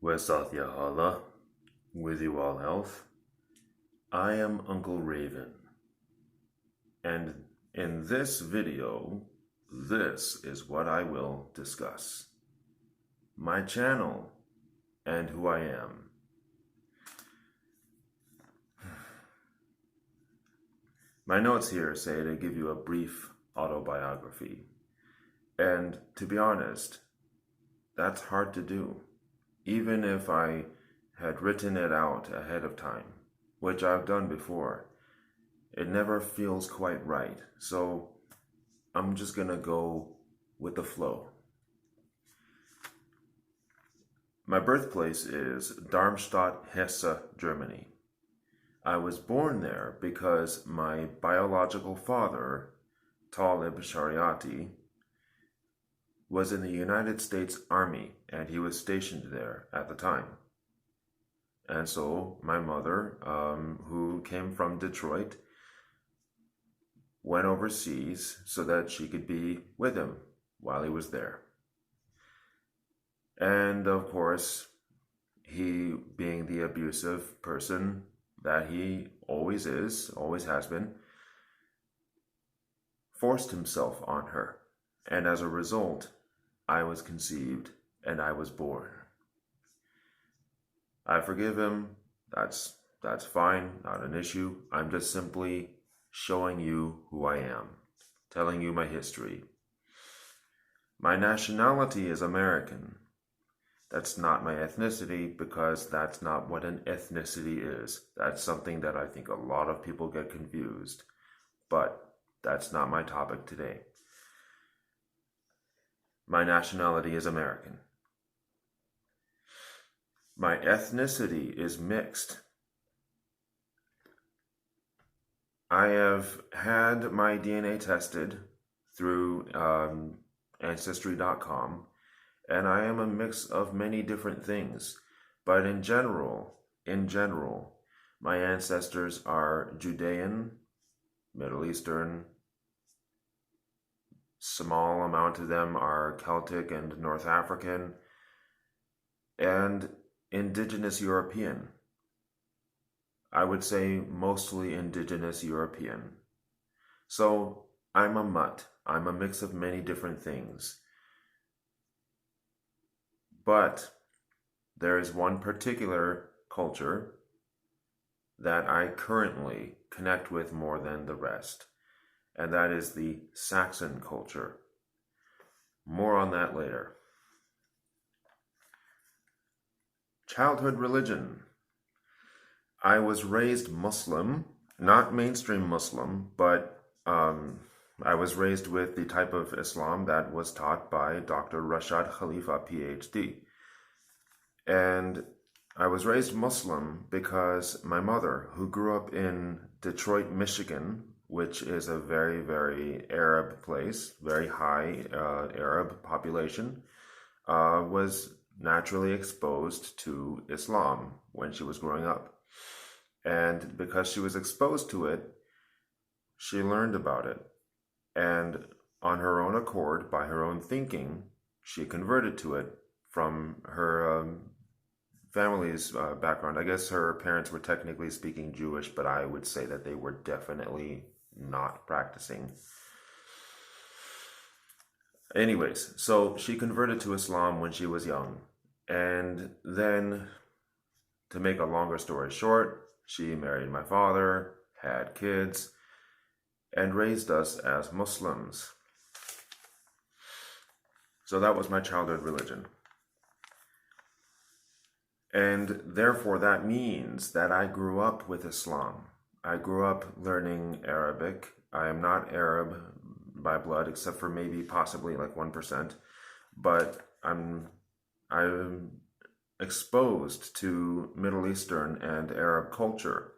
Wesath Yahala, with you all health. I am Uncle Raven, and in this video, this is what I will discuss. My channel and who I am. My notes here say to give you a brief autobiography, and to be honest, that's hard to do. Even if I had written it out ahead of time, which I've done before, it never feels quite right. So I'm just gonna go with the flow. My birthplace is Darmstadt, Hesse, Germany. I was born there because my biological father, Talib Shariati, was in the United States Army, and he was stationed there at the time. And so my mother, who came from Detroit, went overseas so that she could be with him while he was there. And of course, he, being the abusive person that he always is, always has been, forced himself on her. And as a result, I was conceived and I was born. I forgive him. That's fine, not an issue. I'm just simply showing you who I am, telling you my history. My nationality is American. That's not my ethnicity, because that's not what an ethnicity is. That's something that I think a lot of people get confused. But that's not my topic today. My nationality is American. My ethnicity is mixed. I have had my DNA tested through Ancestry.com, and I am a mix of many different things. But in general, my ancestors are Judean, Middle Eastern. Small amount of them are Celtic and North African, and indigenous European. I would say mostly indigenous European. So I'm a mutt. I'm a mix of many different things. But there is one particular culture that I currently connect with more than the rest, and that is the Saxon culture. More on that later. Childhood religion. I was raised Muslim, not mainstream Muslim, but I was raised with the type of Islam that was taught by Dr. Rashad Khalifa, PhD. And I was raised Muslim because my mother, who grew up in Detroit, Michigan, which is a very, very Arab place, very high Arab population, was naturally exposed to Islam when she was growing up. And because she was exposed to it, she learned about it. And on her own accord, by her own thinking, she converted to it from her family's background. I guess her parents were technically speaking Jewish, but I would say that they were definitely not practicing. Anyways, so she converted to Islam when she was young. And then, to make a longer story short, she married my father, had kids, and raised us as Muslims. So that was my childhood religion. And therefore that means that I grew up with Islam. I grew up learning Arabic. I am not Arab by blood, except for maybe possibly like 1%, but I'm exposed to Middle Eastern and Arab culture.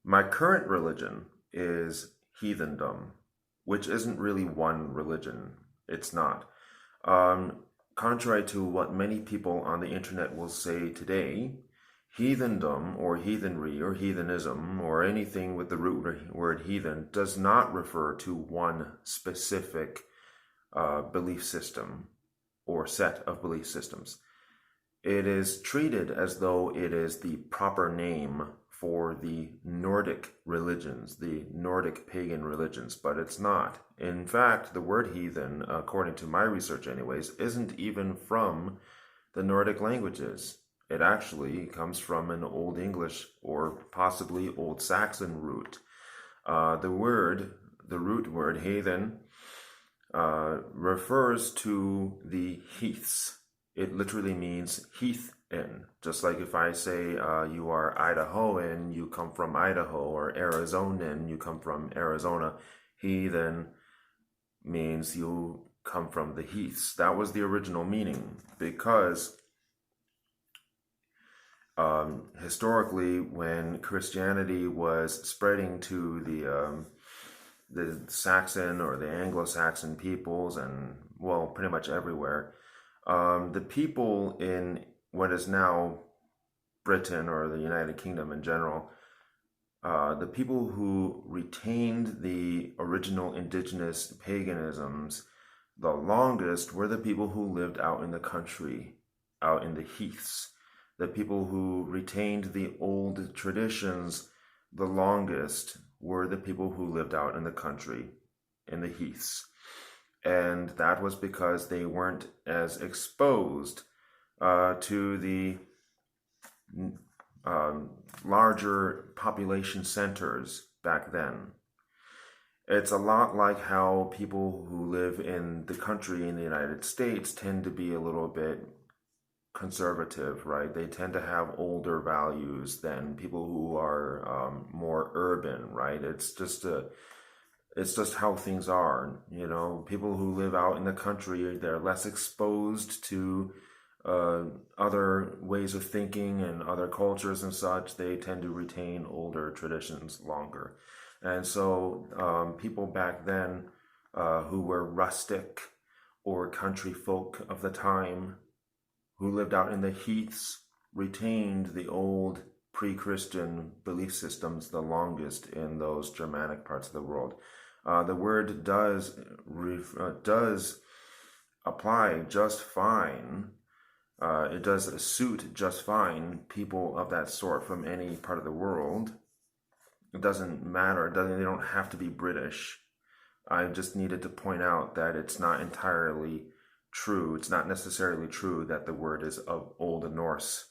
My current religion is heathendom, which isn't really one religion. It's not. Contrary to what many people on the internet will say today, heathendom or heathenry or heathenism or anything with the root word heathen does not refer to one specific belief system or set of belief systems. it is treated as though it is the proper name for the Nordic religions, the Nordic pagan religions, but it's not. In fact, the word heathen, according to my research anyways, isn't even from the Nordic languages. It actually comes from an Old English or possibly Old Saxon root. The root word heathen, refers to the heaths. It literally means heath in. Just like if I say you are Idahoan, you come from Idaho, or Arizonan, you come from Arizona. Heathen means you come from the heaths. That was the original meaning, because historically, when Christianity was spreading to the Saxon or the Anglo-Saxon peoples, and well, pretty much everywhere, the people in what is now Britain or the United Kingdom in general, the people who retained the original indigenous paganisms the longest were the people who lived out in the country, out in the heaths. The people who retained the old traditions the longest were the people who lived out in the country, in the heaths. And that was because they weren't as exposed to the larger population centers back then. It's a lot like how people who live in the country in the United States tend to be a little bit conservative, right? They tend to have older values than people who are more urban, right? It's just how things are, you know. People who live out in the country, they're less exposed to other ways of thinking and other cultures and such. They tend to retain older traditions longer. And so people back then who were rustic or country folk of the time, who lived out in the heaths, retained the old pre-Christian belief systems the longest in those Germanic parts of the world. The word does apply just fine. It does suit just fine people of that sort from any part of the world. It doesn't matter. They don't have to be British. I just needed to point out that it's not entirely true. It's not necessarily true that the word is of Old Norse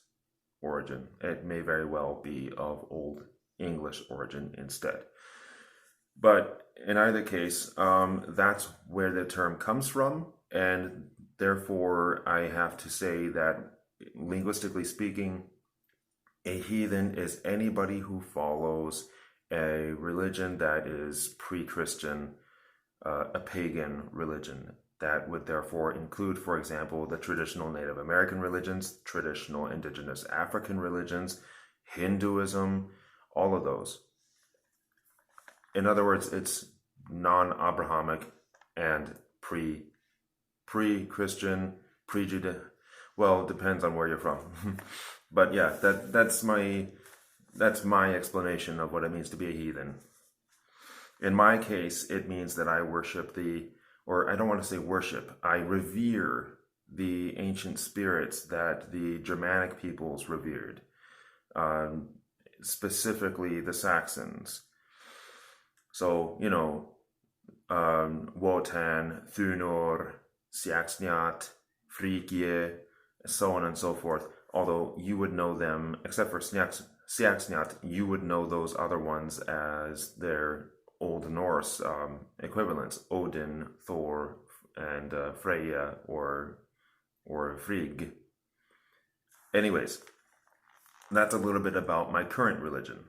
origin. It may very well be of Old English origin instead. But in either case, that's where the term comes from, and therefore I have to say that, linguistically speaking, a heathen is anybody who follows a religion that is pre-Christian, a pagan religion. That would therefore include, for example, the traditional Native American religions, traditional indigenous African religions, Hinduism, all of those. In other words, it's non-Abrahamic and pre-Christian, pre-Juda. Well, it depends on where you're from. But yeah, that's my explanation of what it means to be a heathen. In my case, it means that I worship or I don't want to say worship, I revere the ancient spirits that the Germanic peoples revered, specifically the Saxons. So, you know, Wotan, Thunor, Siaxniat, Frigie, so on and so forth. Although you would know them, except for Siaxniat, you would know those other ones as their Old Norse equivalents: Odin, Thor, and Freya or Frigg. Anyways, that's a little bit about my current religion.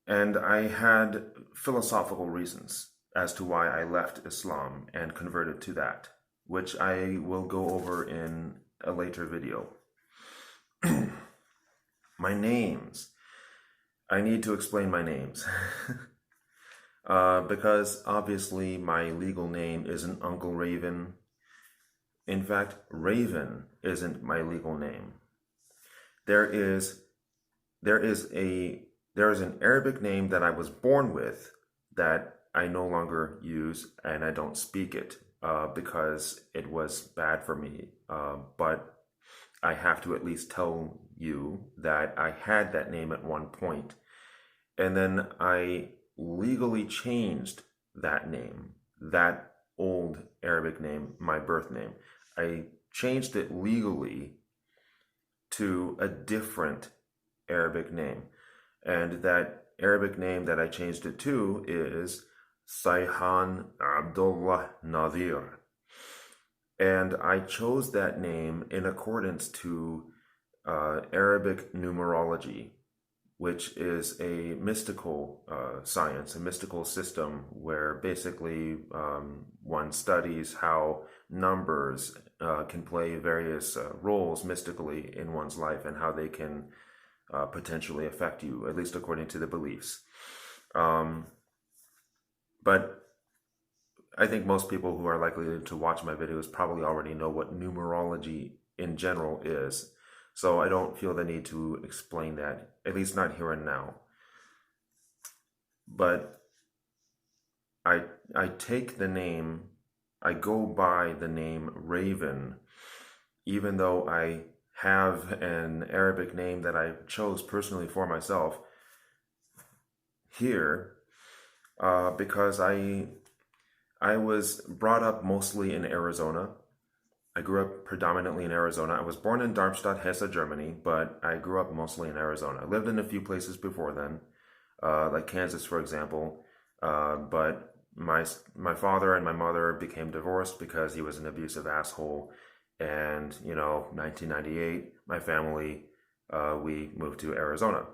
And I had philosophical reasons as to why I left Islam and converted to that, which I will go over in a later video. My names. I need to explain my names. Because obviously my legal name isn't Uncle Raven. In fact, Raven isn't my legal name. There is an Arabic name that I was born with that I no longer use, and I don't speak it. because it was bad for me. But I have to at least tell you that I had that name at one point, and then I legally changed that name, that old Arabic name, my birth name. I changed it legally to a different Arabic name. And that Arabic name that I changed it to is Sayhan Abdullah Nadir. And I chose that name in accordance to Arabic numerology, which is a mystical science, a mystical system where basically one studies how numbers can play various roles mystically in one's life and how they can potentially affect you, at least according to the beliefs. But I think most people who are likely to watch my videos probably already know what numerology in general is. So I don't feel the need to explain that, at least not here and now. But I take the name, I go by the name Raven, even though I have an Arabic name that I chose personally for myself here, because I was brought up mostly in Arizona. I grew up predominantly in Arizona. I was born in Darmstadt, Hesse, Germany, but I grew up mostly in Arizona. I lived in a few places before then, like Kansas, for example. But my father and my mother became divorced because he was an abusive asshole. And, 1998, my family, we moved to Arizona.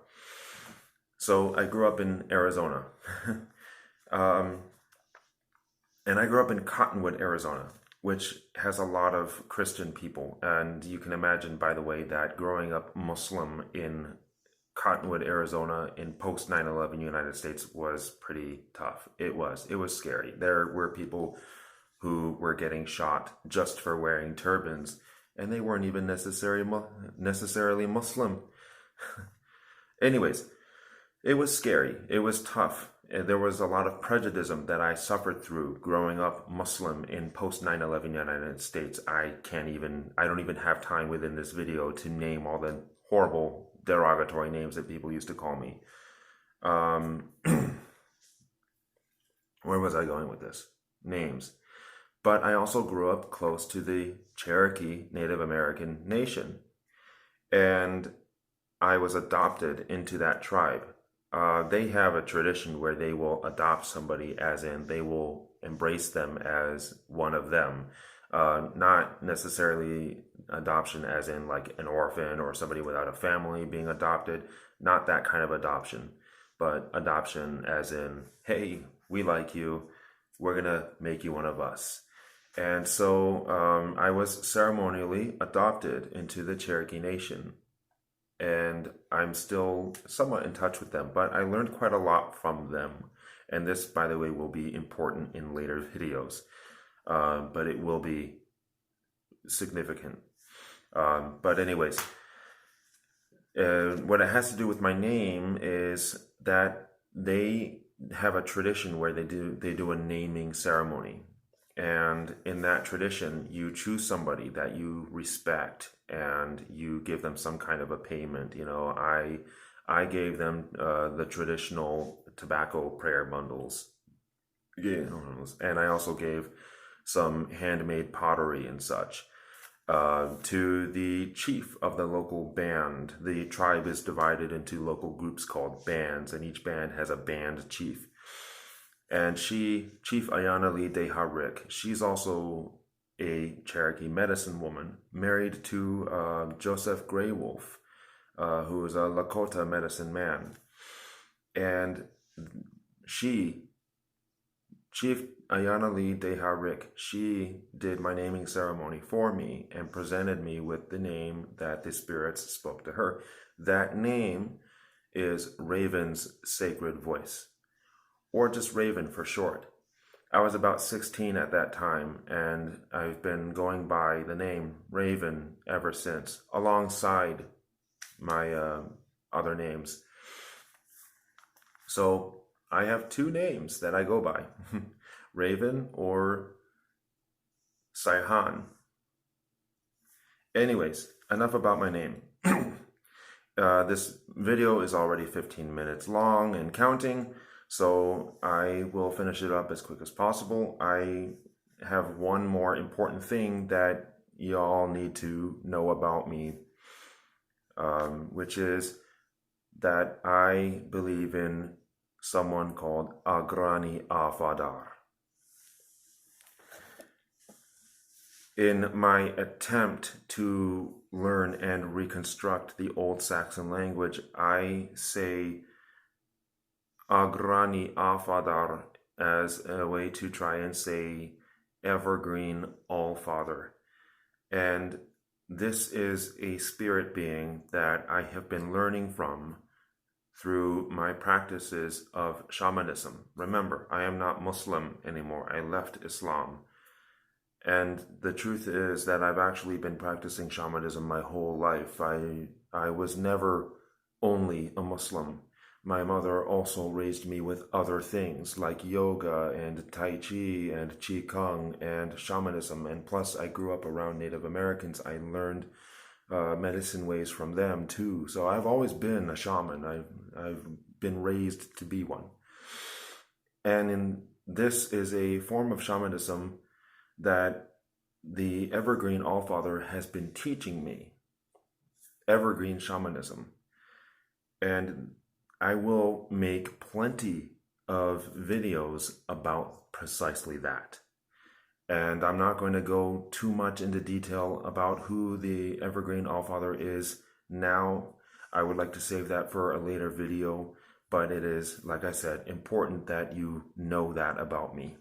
So I grew up in Arizona. And I grew up in Cottonwood, Arizona, which has a lot of Christian people. And you can imagine, by the way, that growing up Muslim in Cottonwood, Arizona in post 9/11 United States was pretty tough. It was scary. There were people who were getting shot just for wearing turbans, and they weren't even necessarily Muslim. Anyways, it was scary. It was tough. There was a lot of prejudice that I suffered through growing up Muslim in post 9/11 United States. I don't even have time within this video to name all the horrible derogatory names that people used to call me. Where was I going with this? Names. But I also grew up close to the Cherokee Native American nation. And I was adopted into that tribe. They have a tradition where they will adopt somebody, as in they will embrace them as one of them. Not necessarily adoption as in like an orphan or somebody without a family being adopted. Not that kind of adoption. But adoption as in, hey, we like you. We're going to make you one of us. And so I was ceremonially adopted into the Cherokee Nation. And I'm still somewhat in touch with them, but I learned quite a lot from them. And this, by the way, will be important in later videos, but it will be significant. But anyways, what it has to do with my name is that they have a tradition where they do a naming ceremony. And in that tradition, you choose somebody that you respect and you give them some kind of a payment. I gave them the traditional tobacco prayer bundles. Yeah, and I also gave some handmade pottery and such to the chief of the local band. The tribe is divided into local groups called bands, and each band has a band chief. And Chief Ayana Lee Deharik, she's also a Cherokee medicine woman, married to Joseph Grey Wolf, who is a Lakota medicine man. And Chief Ayana Lee Deharik, she did my naming ceremony for me and presented me with the name that the spirits spoke to her. That name is Raven's Sacred Voice, or just Raven for short. I was about 16 at that time, and I've been going by the name Raven ever since, alongside my other names. So I have two names that I go by, Raven or Saihan. Anyways, enough about my name. This video is already 15 minutes long and counting, so I will finish it up as quick as possible. I have one more important thing that y'all need to know about me, which is that I believe in someone called Agrani Afadar. In my attempt to learn and reconstruct the Old Saxon language, I say Agrani Afadar as a way to try and say evergreen All-Father. And this is a spirit being that I have been learning from through my practices of shamanism. Remember, I am not Muslim anymore. I left Islam. And the truth is that I've actually been practicing shamanism my whole life. I was never only a Muslim. My mother also raised me with other things like yoga and Tai Chi and Qigong and shamanism. And plus, I grew up around Native Americans. I learned medicine ways from them too. So I've always been a shaman. I've been raised to be one. And this is a form of shamanism that the Evergreen Allfather has been teaching me, Evergreen Shamanism. And I will make plenty of videos about precisely that. And I'm not going to go too much into detail about who the Evergreen Allfather is now. I would like to save that for a later video, but it is, like I said, important that you know that about me.